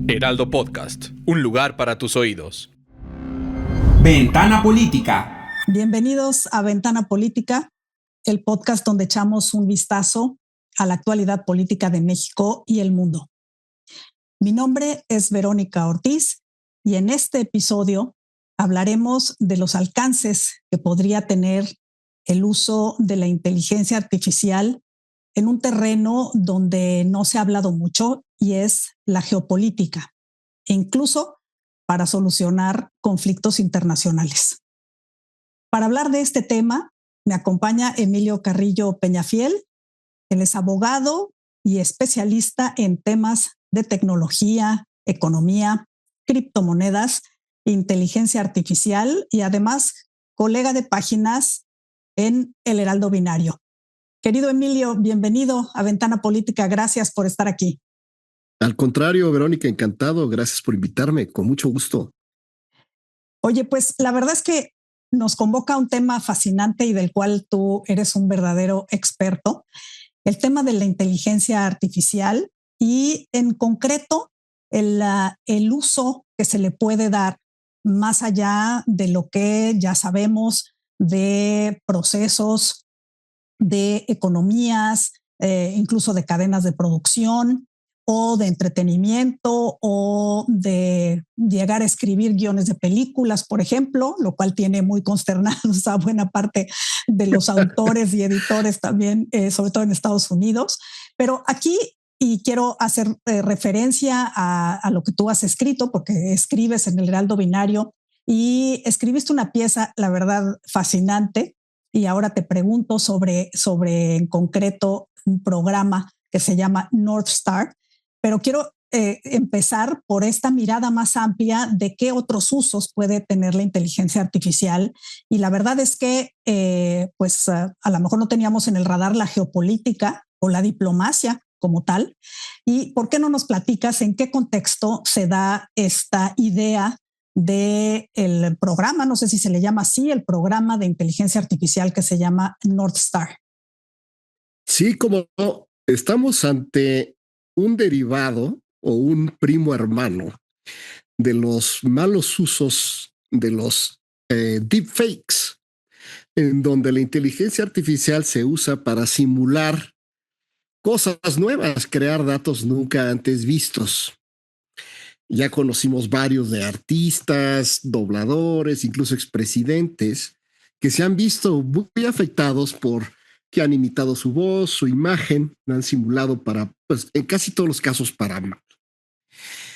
Heraldo Podcast, un lugar para tus oídos. Ventana Política. Bienvenidos a Ventana Política, el podcast donde echamos un vistazo a la actualidad política de México y el mundo. Mi nombre es Verónica Ortiz y en este episodio hablaremos de los alcances que podría tener el uso de la inteligencia artificial en un terreno donde no se ha hablado mucho y es la geopolítica, e incluso para solucionar conflictos internacionales. Para hablar de este tema, me acompaña Emilio Carrillo Peñafiel. Él es abogado y especialista en temas de tecnología, economía, criptomonedas, inteligencia artificial y además colega de páginas en El Heraldo Binario. Querido Emilio, bienvenido a Ventana Política. Gracias por estar aquí. Al contrario, Verónica, encantado. Gracias por invitarme. Con mucho gusto. Oye, pues la verdad es que nos convoca un tema fascinante y del cual tú eres un verdadero experto, el tema de la inteligencia artificial y en concreto el uso que se le puede dar más allá de lo que ya sabemos de procesos, de economías, incluso de cadenas de producción o de entretenimiento o de llegar a escribir guiones de películas, por ejemplo, lo cual tiene muy consternados a buena parte de los autores y editores también, sobre todo en Estados Unidos. Pero aquí, y quiero hacer referencia a lo que tú has escrito, porque escribes en El Heraldo Binario y escribiste una pieza, la verdad, fascinante. Y ahora te pregunto sobre en concreto un programa que se llama North Star, pero quiero empezar por esta mirada más amplia de qué otros usos puede tener la inteligencia artificial. Y la verdad es que a lo mejor no teníamos en el radar la geopolítica o la diplomacia como tal. ¿Y por qué no nos platicas en qué contexto se da esta idea del programa, no sé si se le llama así, el programa de inteligencia artificial que se llama North Star? Sí, como no, estamos ante un derivado o un primo hermano de los malos usos de los deepfakes, en donde la inteligencia artificial se usa para simular cosas nuevas, crear datos nunca antes vistos. Ya conocimos varios de artistas, dobladores, incluso expresidentes, que se han visto muy afectados por que han imitado su voz, su imagen, la han simulado para, pues en casi todos los casos, para mal.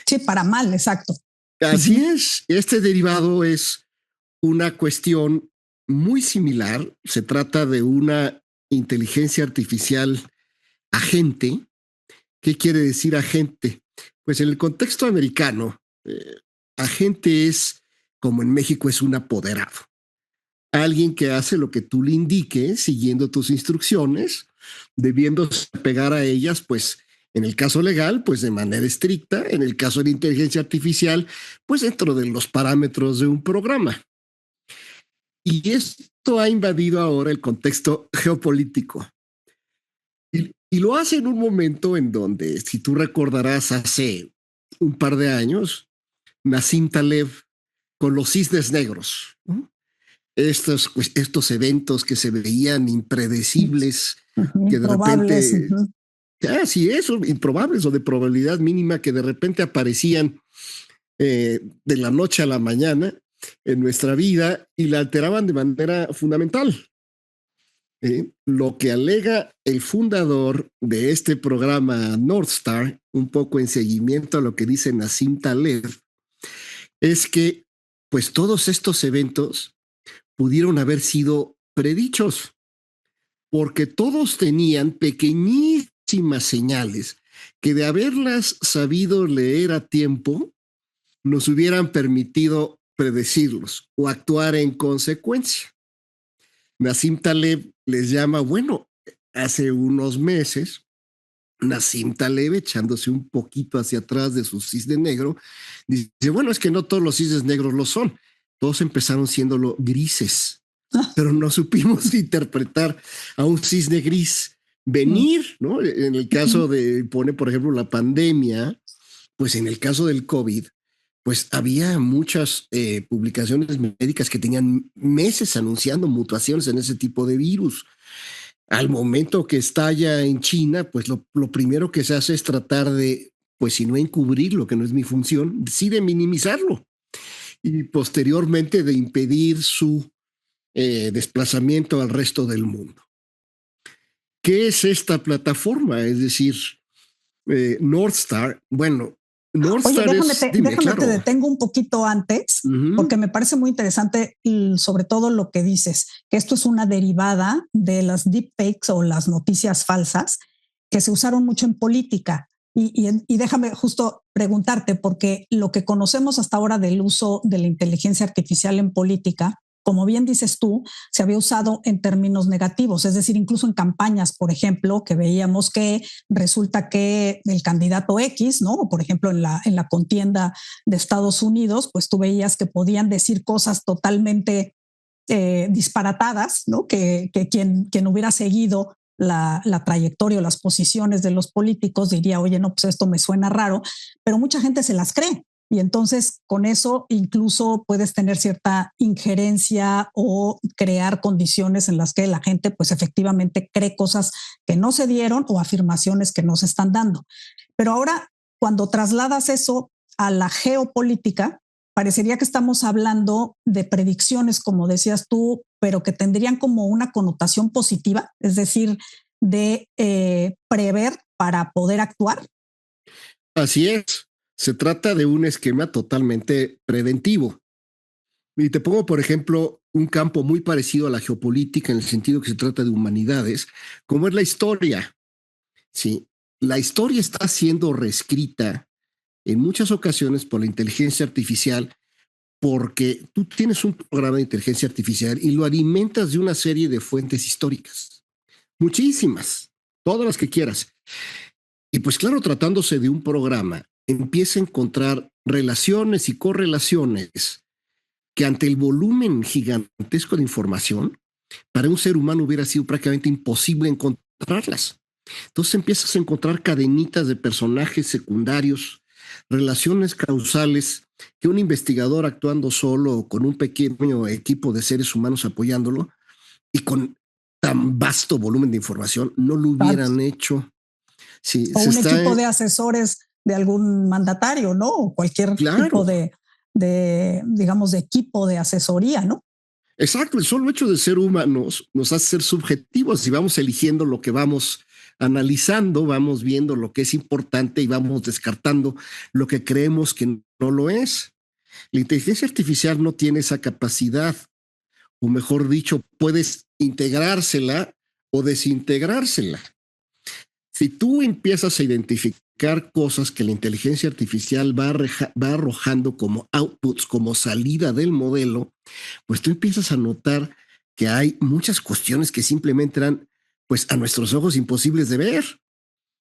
Sí, para mal, exacto. Así es, este derivado es una cuestión muy similar. Se trata de una inteligencia artificial agente. ¿Qué quiere decir agente? Pues en el contexto americano, agente es, como en México, es un apoderado. Alguien que hace lo que tú le indiques, siguiendo tus instrucciones, debiendo pegar a ellas, pues en el caso legal, pues de manera estricta, en el caso de la inteligencia artificial, pues dentro de los parámetros de un programa. Y esto ha invadido ahora el contexto geopolítico. Y lo hace en un momento en donde, si tú recordarás, hace un par de años, Nassim Taleb con los cisnes negros, ¿no? Estos eventos que se veían impredecibles, que de repente, sí, eso, improbables o de probabilidad mínima, que de repente aparecían de la noche a la mañana en nuestra vida y la alteraban de manera fundamental. Lo que alega el fundador de este programa North Star, un poco en seguimiento a lo que dice Nassim Taleb, es que pues todos estos eventos pudieron haber sido predichos, porque todos tenían pequeñísimas señales que de haberlas sabido leer a tiempo nos hubieran permitido predecirlos o actuar en consecuencia. Nassim Taleb les llama, bueno, hace unos meses, Nassim Taleb, echándose un poquito hacia atrás de su cisne negro, dice, bueno, es que no todos los cisnes negros lo son, todos empezaron siéndolo grises, pero no supimos interpretar a un cisne gris venir, ¿no? En el caso de, pone por ejemplo la pandemia, pues en el caso del COVID, pues había muchas publicaciones médicas que tenían meses anunciando mutaciones en ese tipo de virus. Al momento que estalla en China, pues lo primero que se hace es tratar de, pues si no encubrirlo, que no es mi función, sí de minimizarlo y posteriormente de impedir su desplazamiento al resto del mundo. ¿Qué es esta plataforma? Es decir, North Star. Bueno, North Oye, Star es... Dime, déjame claro. te detengo un poquito antes, porque me parece muy interesante y sobre todo lo que dices, que esto es una derivada de las deepfakes o las noticias falsas que se usaron mucho en política. Y déjame justo preguntarte, porque lo que conocemos hasta ahora del uso de la inteligencia artificial en política, como bien dices tú, se había usado en términos negativos, es decir, incluso en campañas, por ejemplo, que veíamos que resulta que el candidato X, ¿no? Por ejemplo, en la contienda de Estados Unidos, pues tú veías que podían decir cosas totalmente disparatadas, ¿no? Que quien hubiera seguido la trayectoria o las posiciones de los políticos diría, oye, no, pues esto me suena raro, pero mucha gente se las cree. Y entonces con eso incluso puedes tener cierta injerencia o crear condiciones en las que la gente pues efectivamente cree cosas que no se dieron o afirmaciones que no se están dando. Pero ahora cuando trasladas eso a la geopolítica, parecería que estamos hablando de predicciones, como decías tú, pero que tendrían como una connotación positiva, es decir, de prever para poder actuar. Así es. Se trata de un esquema totalmente preventivo. Y te pongo, por ejemplo, un campo muy parecido a la geopolítica en el sentido que se trata de humanidades, como es la historia. Sí, la historia está siendo reescrita en muchas ocasiones por la inteligencia artificial porque tú tienes un programa de inteligencia artificial y lo alimentas de una serie de fuentes históricas. Muchísimas, todas las que quieras. Y pues claro, tratándose de un programa, empieza a encontrar relaciones y correlaciones que ante el volumen gigantesco de información, para un ser humano hubiera sido prácticamente imposible encontrarlas. Entonces empiezas a encontrar cadenitas de personajes secundarios, relaciones causales que un investigador actuando solo o con un pequeño equipo de seres humanos apoyándolo y con tan vasto volumen de información no lo hubieran hecho. Sí, o un equipo de asesores de algún mandatario, ¿no? O cualquier tipo de, digamos, de equipo de asesoría, ¿no? Exacto, el solo hecho de ser humanos nos hace ser subjetivos y vamos eligiendo lo que vamos analizando, vamos viendo lo que es importante y vamos descartando lo que creemos que no lo es. La inteligencia artificial no tiene esa capacidad, o mejor dicho, puedes integrársela o desintegrársela. Si tú empiezas a identificar cosas que la inteligencia artificial va arrojando como outputs, como salida del modelo, pues tú empiezas a notar que hay muchas cuestiones que simplemente eran, pues a nuestros ojos imposibles de ver,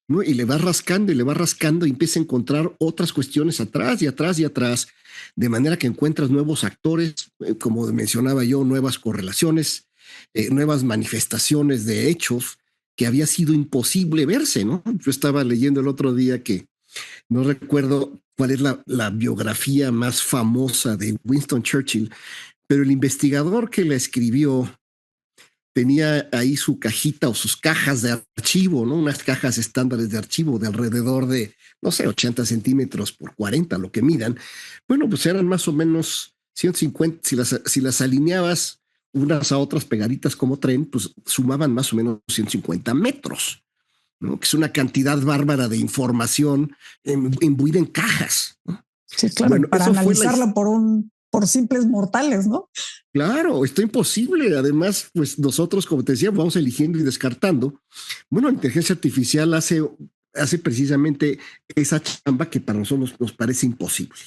¿no? Y le vas rascando y le vas rascando y empieza a encontrar otras cuestiones atrás y atrás y atrás, de manera que encuentras nuevos actores, como mencionaba yo, nuevas correlaciones, nuevas manifestaciones de hechos que había sido imposible verse, ¿no? Yo estaba leyendo el otro día que no recuerdo cuál es la biografía más famosa de Winston Churchill, pero el investigador que la escribió tenía ahí su cajita o sus cajas de archivo, ¿no? Unas cajas estándares de archivo de alrededor de, no sé, 80 centímetros por 40, lo que midan. Bueno, pues eran más o menos 150, si las alineabas unas a otras pegaditas como tren, pues sumaban más o menos 150 metros, ¿no? Que es una cantidad bárbara de información imbuida en cajas, ¿no? Sí, claro, bueno, para analizarla por simples mortales, ¿no? Claro, está imposible. Además, pues nosotros, como te decía, vamos eligiendo y descartando. Bueno, la inteligencia artificial hace precisamente esa chamba que para nosotros nos parece imposible.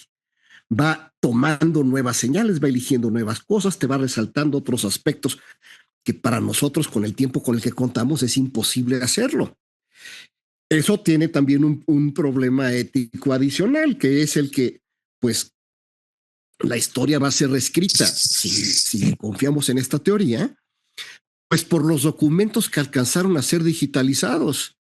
Va tomando nuevas señales, va eligiendo nuevas cosas, te va resaltando otros aspectos que para nosotros, con el tiempo con el que contamos, es imposible hacerlo. Eso tiene también un problema ético adicional, que es el que, pues, la historia va a ser reescrita, si confiamos en esta teoría, pues por los documentos que alcanzaron a ser digitalizados.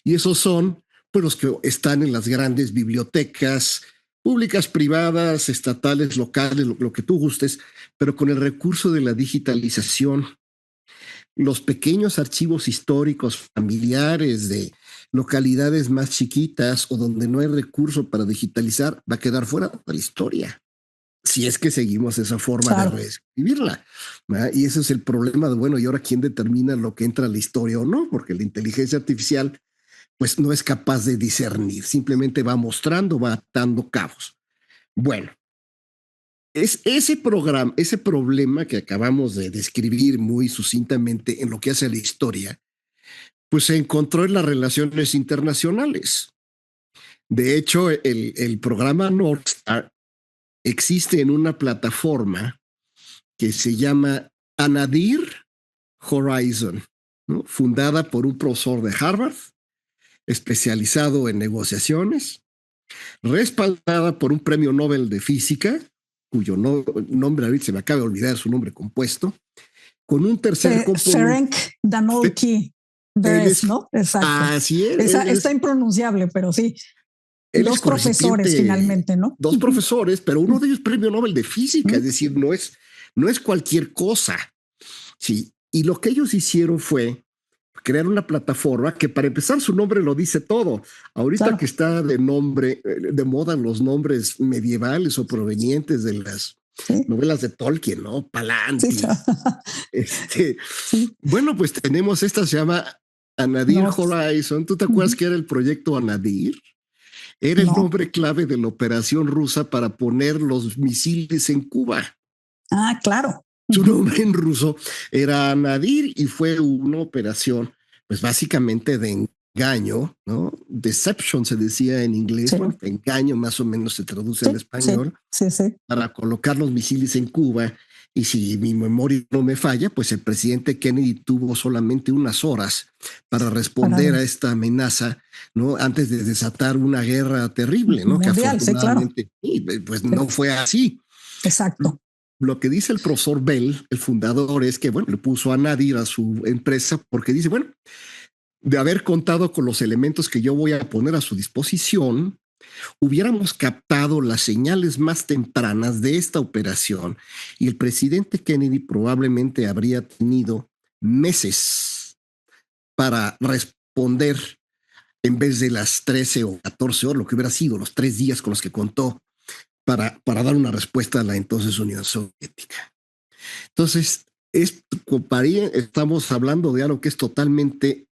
Y esos son, pues los que están en las grandes bibliotecas públicas, privadas, estatales, locales, lo que tú gustes, pero con el recurso de la digitalización, los pequeños archivos históricos familiares de localidades más chiquitas o donde no hay recurso para digitalizar, va a quedar fuera de la historia. Si es que seguimos esa forma de reescribirla. ¿Verdad? Y ese es el problema de, bueno, ¿y ahora quién determina lo que entra a la historia o no? Porque la inteligencia artificial pues no es capaz de discernir, simplemente va mostrando, va atando cabos. Bueno, es ese problema que acabamos de describir muy sucintamente en lo que hace a la historia, pues se encontró en las relaciones internacionales. De hecho, el programa NorthStar existe en una plataforma que se llama Anadir Horizon, ¿no? Fundada por un profesor de Harvard, especializado en negociaciones, respaldada por un premio Nobel de Física, cuyo nombre ahorita se me acaba de olvidar su nombre compuesto, con un tercer componente. Ferenc Danolki Beres, ¿no? Exacto. Así es. Está impronunciable, pero sí. Dos profesores finalmente, ¿no? Dos profesores, pero uno de ellos premio Nobel de Física, es decir, no es cualquier cosa. Sí, y lo que ellos hicieron fue crear una plataforma que, para empezar, su nombre lo dice todo. Ahorita que está de moda los nombres medievales o provenientes de las novelas de Tolkien, ¿no? Palantir. Bueno, pues tenemos esta, se llama Anadir Horizon. ¿Tú te acuerdas que era el proyecto Anadir? Era el nombre clave de la operación rusa para poner los misiles en Cuba. Ah, claro. Su nombre en ruso era Anadir y fue una operación, pues básicamente de engaño, ¿no? Deception se decía en inglés, bueno, engaño más o menos se traduce al español, para colocar los misiles en Cuba. Y si mi memoria no me falla, pues el presidente Kennedy tuvo solamente unas horas para responder a esta amenaza, ¿no? Antes de desatar una guerra terrible, ¿no? Mundial, que afortunadamente pues no fue así. Exacto. Lo que dice el profesor Bell, el fundador, es que, bueno, le puso a Anadir a su empresa porque dice, bueno, de haber contado con los elementos que yo voy a poner a su disposición, hubiéramos captado las señales más tempranas de esta operación y el presidente Kennedy probablemente habría tenido meses para responder en vez de las 13 o 14 horas, lo que hubiera sido los 3 días con los que contó para dar una respuesta a la entonces Unión Soviética. Entonces, estamos hablando de algo que es totalmente,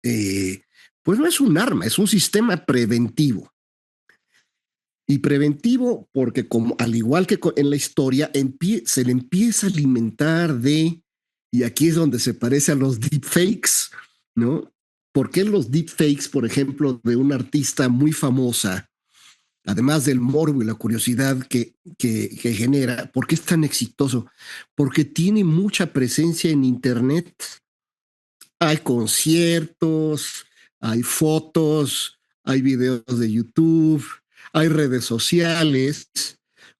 pues no es un arma, es un sistema preventivo. Y preventivo porque, como al igual que en la historia, se le empieza a alimentar y aquí es donde se parece a los deepfakes, ¿no? ¿Por qué los deepfakes, por ejemplo, de una artista muy famosa, además del morbo y la curiosidad que genera, por qué es tan exitoso? Porque tiene mucha presencia en Internet. Hay conciertos, hay fotos, hay videos de YouTube, hay redes sociales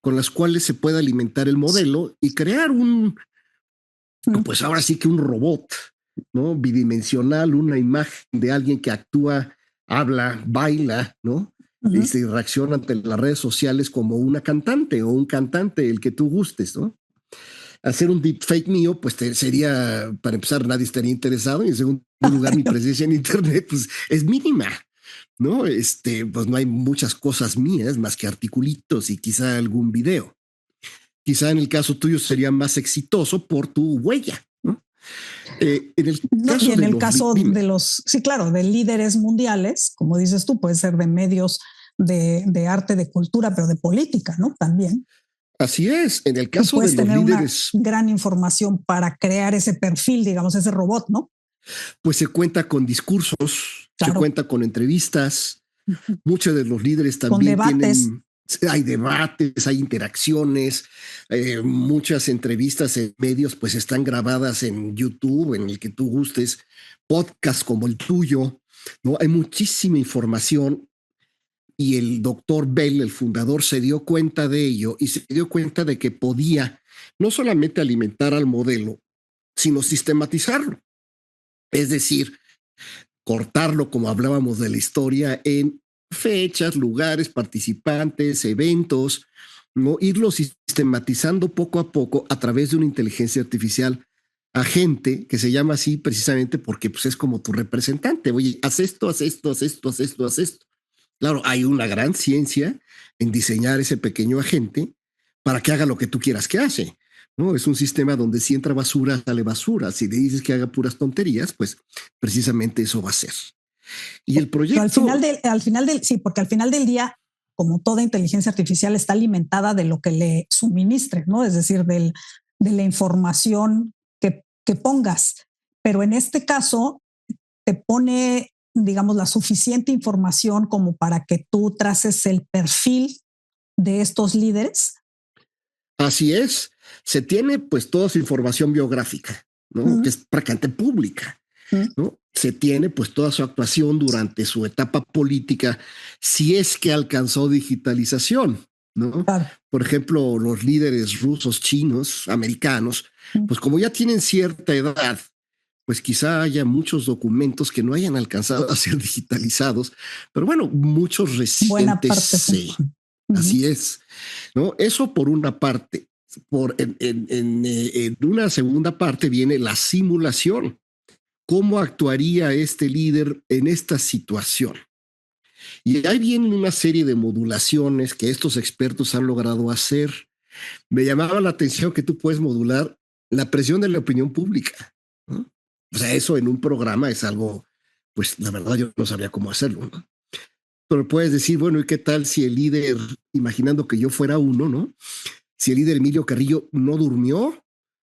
con las cuales se puede alimentar el modelo y crear pues ahora sí que un robot, ¿no? Bidimensional, una imagen de alguien que actúa, habla, baila, ¿no? Y se reacciona ante las redes sociales como una cantante o un cantante, el que tú gustes, ¿no? Hacer un deepfake mío, pues sería, para empezar, nadie estaría interesado, y en segundo lugar, mi presencia en Internet, pues es mínima, ¿no? Pues no hay muchas cosas mías más que articulitos y quizá algún video. Quizá en el caso tuyo sería más exitoso por tu huella, ¿no? En el caso de los, sí, claro, de líderes mundiales, como dices tú, puede ser de medios de arte, de cultura, pero de política, ¿no? También. Así es, en el caso de los líderes. Una gran información para crear ese perfil, digamos, ese robot, ¿no? Pues se cuenta con discursos, se cuenta con entrevistas. Muchos de los líderes también tienen. Hay debates, hay interacciones, muchas entrevistas en medios pues están grabadas en YouTube, en el que tú gustes, podcasts como el tuyo, ¿no? Hay muchísima información y el doctor Bell, el fundador, se dio cuenta de ello y se dio cuenta de que podía no solamente alimentar al modelo, sino sistematizarlo. Es decir, cortarlo, como hablábamos de la historia, en fechas, lugares, participantes, eventos, ¿no? Irlo sistematizando poco a poco a través de una inteligencia artificial agente, que se llama así precisamente porque pues, es como tu representante. Oye, haz esto, haz esto, haz esto, haz esto, haz esto. Claro, hay una gran ciencia en diseñar ese pequeño agente para que haga lo que tú quieras que hace. ¿No? Es un sistema donde si entra basura, sale basura. Si le dices que haga puras tonterías, pues precisamente eso va a ser. Y el proyecto... Pero sí, porque al final del día, como toda inteligencia artificial, está alimentada de lo que le suministre, ¿no? Es decir, de la información que pongas. Pero en este caso, te pone, digamos, la suficiente información como para que tú traces el perfil de estos líderes. Así es. Se tiene pues toda su información biográfica, ¿no? Que es prácticamente pública. ¿No? Se tiene pues toda su actuación durante su etapa política, si es que alcanzó digitalización, ¿no? Claro. Por ejemplo, los líderes rusos, chinos, americanos, pues como ya tienen cierta edad, pues quizá haya muchos documentos que no hayan alcanzado a ser digitalizados, pero bueno, muchos recientes. Buena parte, sí. Así es, ¿no? Eso por una parte. En una segunda parte viene la simulación. ¿Cómo actuaría este líder en esta situación? Y ahí vienen una serie de modulaciones que estos expertos han logrado hacer. Me llamaba la atención que tú puedes modular la presión de la opinión pública, ¿no? O sea, eso en un programa es algo, pues la verdad yo no sabía cómo hacerlo, ¿no? Pero puedes decir, bueno, ¿y qué tal si el líder, imaginando que yo fuera uno, ¿no? Si el líder Emilio Carrillo no durmió,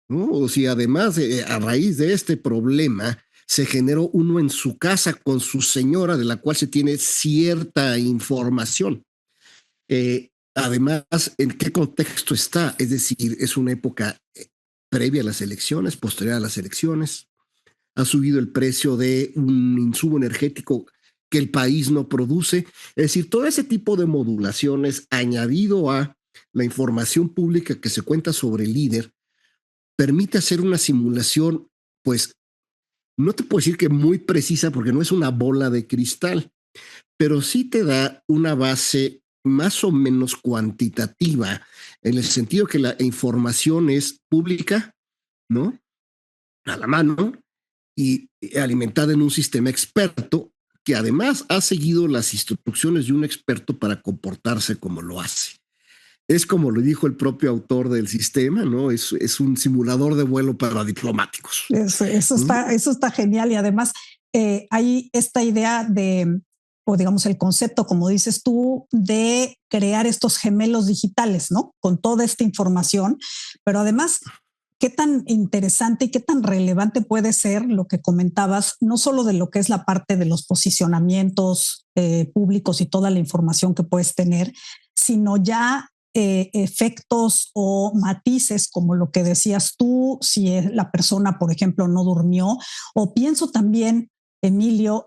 ¿no? O si además a raíz de este problema se generó uno en su casa con su señora, de la cual se tiene cierta información. Además, ¿en qué contexto está? Es decir, es una época previa a las elecciones, posterior a las elecciones. Ha subido el precio de un insumo energético que el país no produce. Es decir, todo ese tipo de modulaciones añadido a la información pública que se cuenta sobre el líder permite hacer una simulación, pues, no te puedo decir que muy precisa porque no es una bola de cristal, pero sí te da una base más o menos cuantitativa en el sentido que la información es pública, ¿no? A la mano y alimentada en un sistema experto que además ha seguido las instrucciones de un experto para comportarse como lo hace. Es como lo dijo el propio autor del sistema, ¿no? Es un simulador de vuelo para diplomáticos. Eso está genial y además hay esta idea de, o digamos el concepto, como dices tú, de crear estos gemelos digitales, ¿no? Con toda esta información, pero además, qué tan interesante y qué tan relevante puede ser lo que comentabas, no solo de lo que es la parte de los posicionamientos públicos y toda la información que puedes tener, sino ya efectos o matices como lo que decías tú, si la persona, por ejemplo, no durmió, o pienso también, Emilio,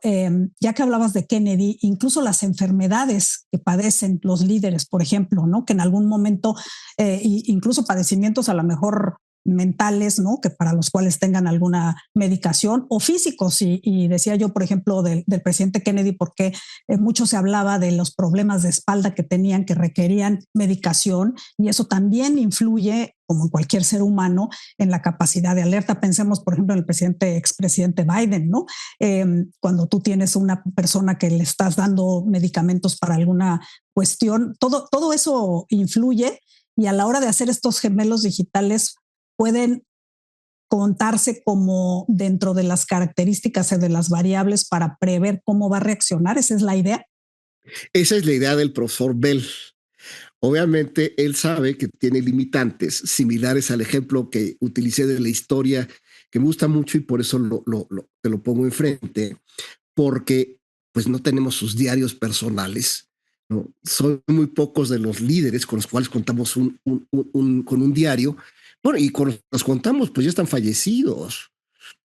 ya que hablabas de Kennedy, incluso las enfermedades que padecen los líderes, por ejemplo, ¿no? Que en algún momento, incluso padecimientos a lo mejor mentales, ¿no? Que para los cuales tengan alguna medicación o físicos. Y decía yo, por ejemplo, del presidente Kennedy, porque mucho se hablaba de los problemas de espalda que tenían, que requerían medicación, y eso también influye, como en cualquier ser humano, en la capacidad de alerta. Pensemos, por ejemplo, en el expresidente Biden, ¿no? Cuando tú tienes una persona que le estás dando medicamentos para alguna cuestión, todo eso influye, y a la hora de hacer estos gemelos digitales pueden contarse como dentro de las características y de las variables para prever cómo va a reaccionar. Esa es la idea. Esa es la idea del profesor Bell. Obviamente, él sabe que tiene limitantes similares al ejemplo que utilicé de la historia, que me gusta mucho y por eso te lo pongo enfrente, porque pues no tenemos sus diarios personales, ¿no? Son muy pocos de los líderes con los cuales contamos con un diario. Bueno, y con los contamos, pues ya están fallecidos,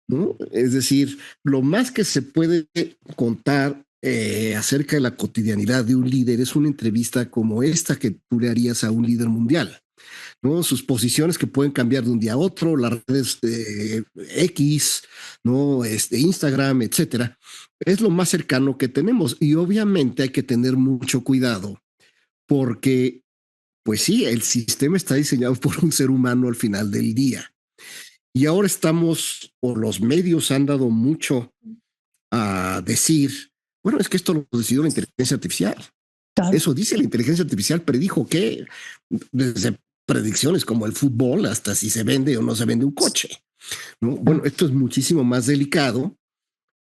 ¿no? Es decir, lo más que se puede contar acerca de la cotidianidad de un líder es una entrevista como esta que tú le harías a un líder mundial. ¿no? Sus posiciones que pueden cambiar de un día a otro, las redes X, ¿no? Instagram, etcétera. Es lo más cercano que tenemos y obviamente hay que tener mucho cuidado porque, pues sí, el sistema está diseñado por un ser humano al final del día. Y ahora estamos, o los medios han dado mucho a decir, bueno, es que esto lo decidió la inteligencia artificial. Claro. Eso dice la inteligencia artificial, predijo que desde predicciones como el fútbol hasta si se vende o no se vende un coche, ¿no? Bueno, esto es muchísimo más delicado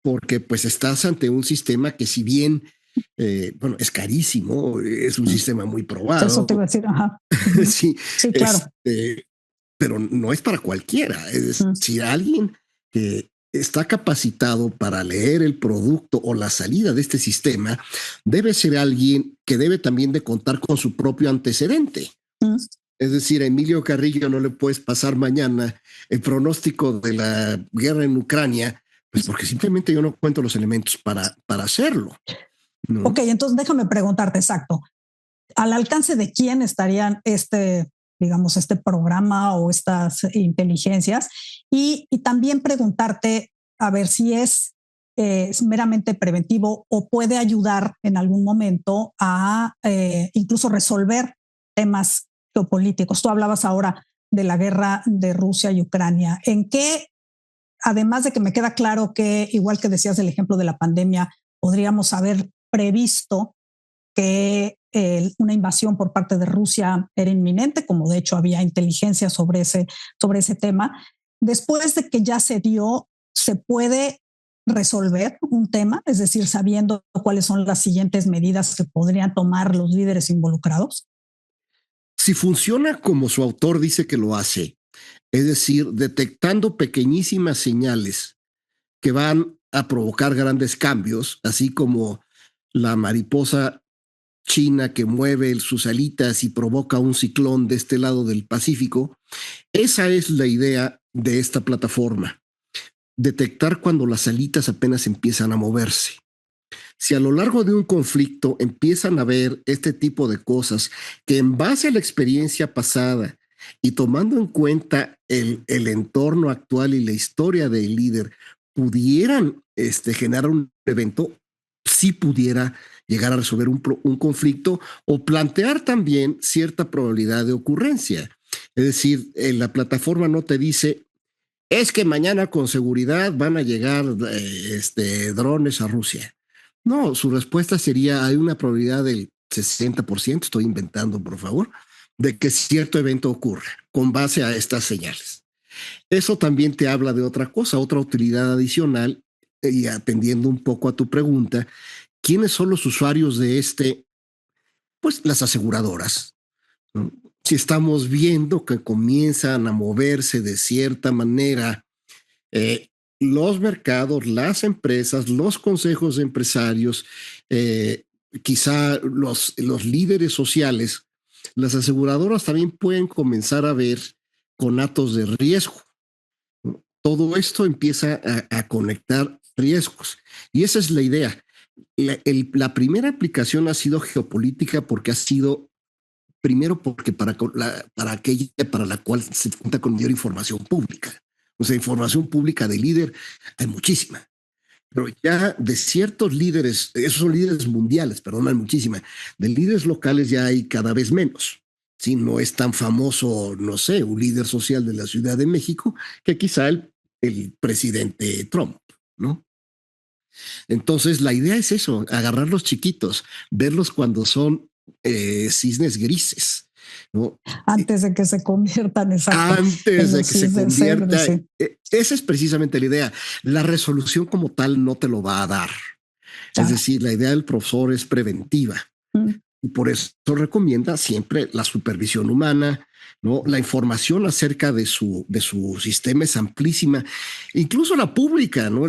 porque pues estás ante un sistema que si bien bueno, es carísimo, es un sistema muy probado. Eso te iba a decir, ajá. Sí, sí, claro. Pero no es para cualquiera. Es decir, alguien que está capacitado para leer el producto o la salida de este sistema debe ser alguien que debe también de contar con su propio antecedente. Es decir, a Emilio Carrillo no le puedes pasar mañana el pronóstico de la guerra en Ucrania, pues porque simplemente yo no cuento los elementos para hacerlo, ¿no? Ok, entonces déjame preguntarte, exacto, ¿al alcance de quién estarían digamos, este programa o estas inteligencias? Y también preguntarte, a ver si es meramente preventivo o puede ayudar en algún momento a incluso resolver temas geopolíticos. Tú hablabas ahora de la guerra de Rusia y Ucrania. ¿En qué, además de que me queda claro que, igual que decías del ejemplo de la pandemia, podríamos haber previsto que una invasión por parte de Rusia era inminente, como de hecho había inteligencia sobre ese tema, después de que ya se dio, ¿se puede resolver un tema? Es decir, sabiendo cuáles son las siguientes medidas que podrían tomar los líderes involucrados. Si funciona como su autor dice que lo hace, es decir, detectando pequeñísimas señales que van a provocar grandes cambios, así como la mariposa china que mueve sus alitas y provoca un ciclón de este lado del Pacífico. Esa es la idea de esta plataforma, detectar cuando las alitas apenas empiezan a moverse. Si a lo largo de un conflicto empiezan a ver este tipo de cosas que en base a la experiencia pasada y tomando en cuenta el entorno actual y la historia del líder pudieran generar un evento, sí pudiera llegar a resolver un conflicto o plantear también cierta probabilidad de ocurrencia. Es decir, la plataforma no te dice, es que mañana con seguridad van a llegar drones a Rusia. No, su respuesta sería, hay una probabilidad del 60%, estoy inventando, por favor, de que cierto evento ocurra con base a estas señales. Eso también te habla de otra cosa, otra utilidad adicional, y atendiendo un poco a tu pregunta, ¿quiénes son los usuarios de Pues las aseguradoras, ¿no? Si estamos viendo que comienzan a moverse de cierta manera los mercados, las empresas, los consejos de empresarios, quizá los líderes sociales, las aseguradoras también pueden comenzar a ver conatos de riesgo. Todo esto empieza a conectar riesgos. Y esa es la idea. La primera aplicación ha sido geopolítica porque ha sido, primero porque para aquella para la cual se cuenta con mayor información pública. O sea, información pública de líder hay muchísima. Pero ya de ciertos líderes, esos son líderes mundiales, perdón, hay muchísima. De líderes locales ya hay cada vez menos. Sí, no es tan famoso, no sé, un líder social de la Ciudad de México que quizá el presidente Trump, ¿no? Entonces, la idea es eso, agarrar los chiquitos, verlos cuando son cisnes grises, ¿no? Antes de que se conviertan, exacto. Antes de que se convierta. Sí. Esa es precisamente la idea. La resolución como tal no te lo va a dar. Claro. Es decir, la idea del profesor es preventiva. Y por eso recomienda siempre la supervisión humana, ¿no? La información acerca de su sistema es amplísima, incluso la pública, ¿no?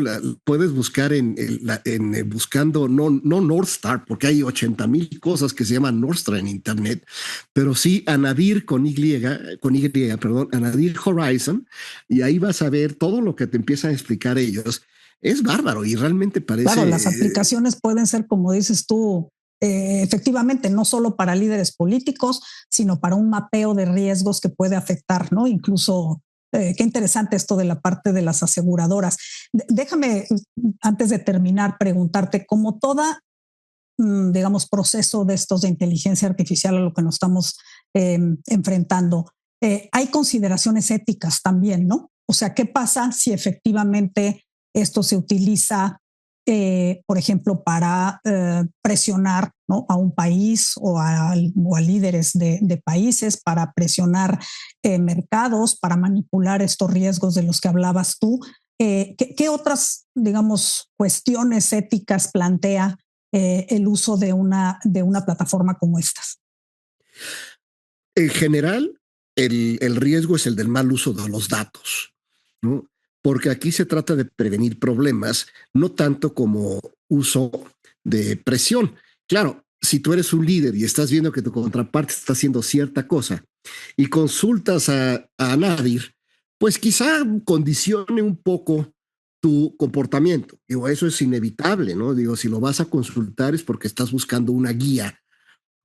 Puedes buscar buscando no Northstar, porque hay 80,000 cosas que se llaman Northstar en internet, pero sí Anadir con Y, Anadir Horizon, y ahí vas a ver todo lo que te empiezan a explicar ellos. Es bárbaro y realmente parece. Claro, las aplicaciones pueden ser, como dices tú, efectivamente, no solo para líderes políticos, sino para un mapeo de riesgos que puede afectar, ¿no? Incluso, qué interesante esto de la parte de las aseguradoras. Déjame, antes de terminar, preguntarte, como toda, digamos, proceso de estos de inteligencia artificial a lo que nos estamos enfrentando, hay consideraciones éticas también, ¿no? O sea, ¿qué pasa si efectivamente esto se utiliza, por ejemplo, para presionar, ¿no?, a un país o a líderes de países, para presionar mercados, para manipular estos riesgos de los que hablabas tú? ¿Qué otras, digamos, cuestiones éticas plantea el uso de una plataforma como estas? En general, el riesgo es el del mal uso de los datos, ¿no? Porque aquí se trata de prevenir problemas, no tanto como uso de presión. Claro, si tú eres un líder y estás viendo que tu contraparte está haciendo cierta cosa y consultas a Nadir, pues quizá condicione un poco tu comportamiento. Digo, eso es inevitable, ¿no? Digo, si lo vas a consultar es porque estás buscando una guía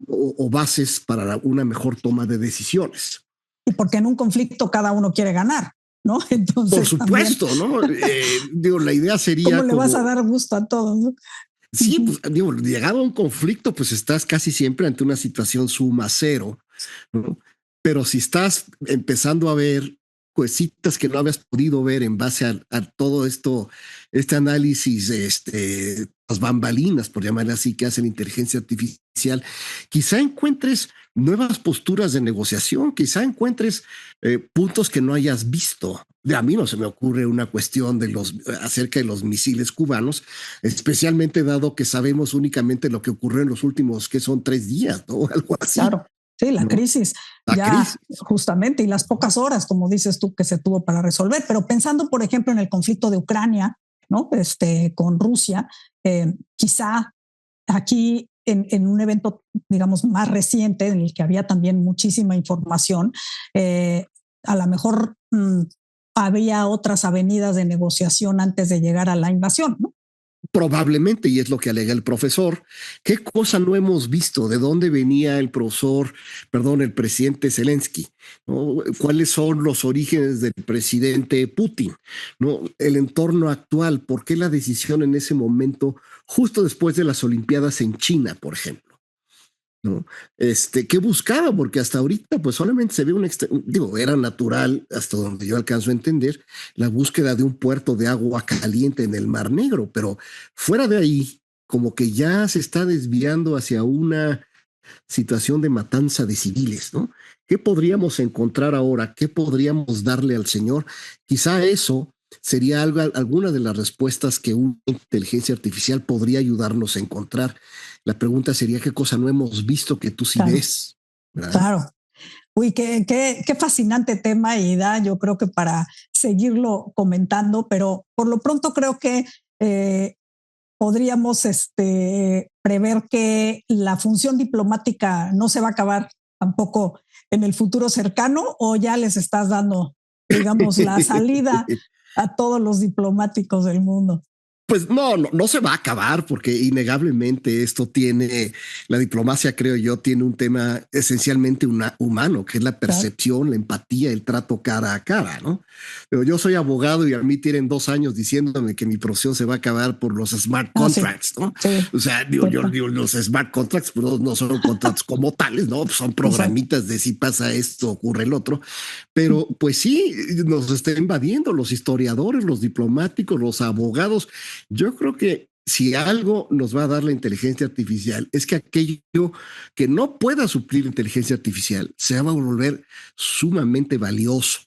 o bases para una mejor toma de decisiones. Y porque en un conflicto cada uno quiere ganar, ¿no? Entonces, por supuesto, también, ¿no? Digo, la idea sería. ¿Cómo le vas a dar gusto a todos, ¿no? Sí, pues, digo, llegado a un conflicto, pues estás casi siempre ante una situación suma cero, ¿no? Pero si estás empezando a ver cositas que no habías podido ver en base a todo esto, este análisis, las bambalinas, por llamarle así, que hace la inteligencia artificial, quizá encuentres nuevas posturas de negociación, quizá encuentres puntos que no hayas visto. A mí no se me ocurre una cuestión acerca de los misiles cubanos, especialmente dado que sabemos únicamente lo que ocurrió en los últimos, que son 3 días, ¿no? Algo así. Claro. Sí, la, ¿no?, crisis, crisis. Justamente, y las pocas horas, como dices tú, que se tuvo para resolver. Pero pensando, por ejemplo, en el conflicto de Ucrania, ¿no?, con Rusia, quizá aquí en un evento, digamos, más reciente, en el que había también muchísima información, a lo mejor había otras avenidas de negociación antes de llegar a la invasión, ¿no? Probablemente, y es lo que alega el profesor. ¿Qué cosa no hemos visto? ¿De dónde venía el presidente Zelensky? ¿No? ¿Cuáles son los orígenes del presidente Putin? ¿No? El entorno actual, ¿por qué la decisión en ese momento, justo después de las Olimpiadas en China, por ejemplo? ¿No? ¿Qué buscaba? Porque hasta ahorita pues solamente se ve era natural, hasta donde yo alcanzo a entender, la búsqueda de un puerto de agua caliente en el Mar Negro, pero fuera de ahí, como que ya se está desviando hacia una situación de matanza de civiles, ¿no? ¿Qué podríamos encontrar ahora? ¿Qué podríamos darle al Señor? Quizá eso sería alguna de las respuestas que una inteligencia artificial podría ayudarnos a encontrar. La pregunta sería, ¿qué cosa no hemos visto que tú sí ves? ¿Verdad? Claro. Uy, qué fascinante tema, y da, yo creo que para seguirlo comentando, pero por lo pronto creo que podríamos prever que la función diplomática no se va a acabar tampoco en el futuro cercano, o ya les estás dando, digamos, la salida a todos los diplomáticos del mundo. Pues no se va a acabar, porque innegablemente la diplomacia, creo yo, tiene un tema esencialmente humano, que es la percepción, claro, la empatía, el trato cara a cara, ¿no? Pero yo soy abogado y a mí tienen 2 años diciéndome que mi profesión se va a acabar por los smart contracts, sí, ¿no? Sí. O sea, digo, los smart contracts pues no son contratos como tales, ¿no? Son programitas de si pasa esto, ocurre el otro. Pero pues sí, nos está invadiendo los historiadores, los diplomáticos, los abogados. Yo creo que si algo nos va a dar la inteligencia artificial es que aquello que no pueda suplir la inteligencia artificial se va a volver sumamente valioso,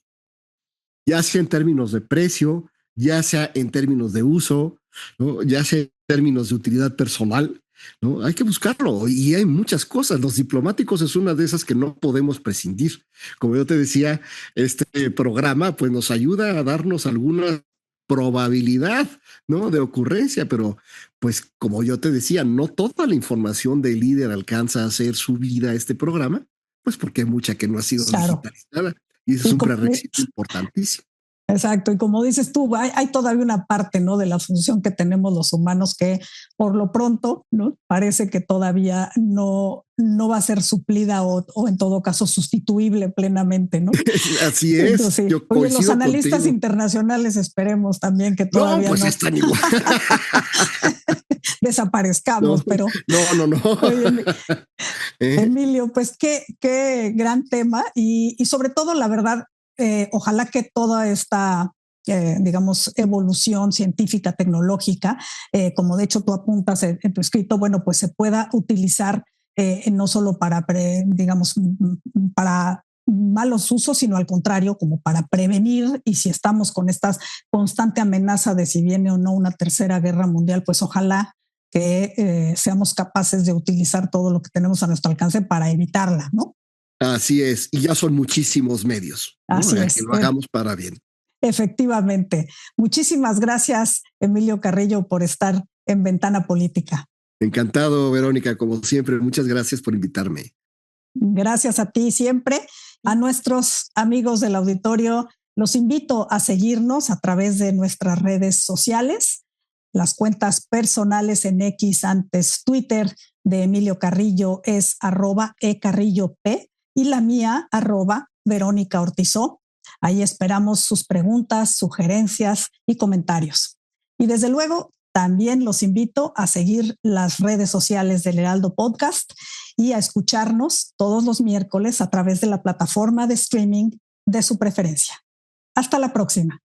ya sea en términos de precio, ya sea en términos de uso, ¿no? Ya sea en términos de utilidad personal, ¿no? Hay que buscarlo, y hay muchas cosas. Los diplomáticos es una de esas que no podemos prescindir. Como yo te decía, este programa pues nos ayuda a darnos alguna probabilidad, ¿no?, de ocurrencia, pero pues como yo te decía, no toda la información del líder alcanza a ser subida a este programa, pues porque hay mucha que no ha sido digitalizada, y eso es un prerequisito importantísimo. Exacto. Y como dices tú, hay todavía una parte, ¿no?, de la función que tenemos los humanos que por lo pronto, ¿no?, parece que todavía no va a ser suplida o en todo caso sustituible plenamente, ¿no? Así es. Entonces, sí. Yo Oye, los coincido analistas contigo. internacionales esperemos también que No, todavía pues no están igual. desaparezcamos, pero No. oye, ¿Eh? Emilio, pues qué gran tema y sobre todo, la verdad, ojalá que toda esta, digamos, evolución científica, tecnológica, como de hecho tú apuntas en tu escrito, bueno, pues se pueda utilizar no solo para, digamos, para malos usos, sino al contrario, como para prevenir. Y si estamos con esta constante amenaza de si viene o no una tercera guerra mundial, pues ojalá que seamos capaces de utilizar todo lo que tenemos a nuestro alcance para evitarla, ¿no? Así es. Y ya son muchísimos medios, ¿no? Así Que es. lo hagamos para bien. Efectivamente. Muchísimas gracias, Emilio Carrillo, por estar en Ventana Política. Encantado, Verónica, como siempre. Muchas gracias por invitarme. Gracias a ti siempre. A nuestros amigos del auditorio, los invito a seguirnos a través de nuestras redes sociales. Las cuentas personales en X, antes Twitter, de Emilio Carrillo es @ecarrillop y la mía @Verónica Ortizó. Ahí esperamos sus preguntas, sugerencias y comentarios. Y desde luego, también los invito a seguir las redes sociales del Heraldo Podcast y a escucharnos todos los miércoles a través de la plataforma de streaming de su preferencia. Hasta la próxima.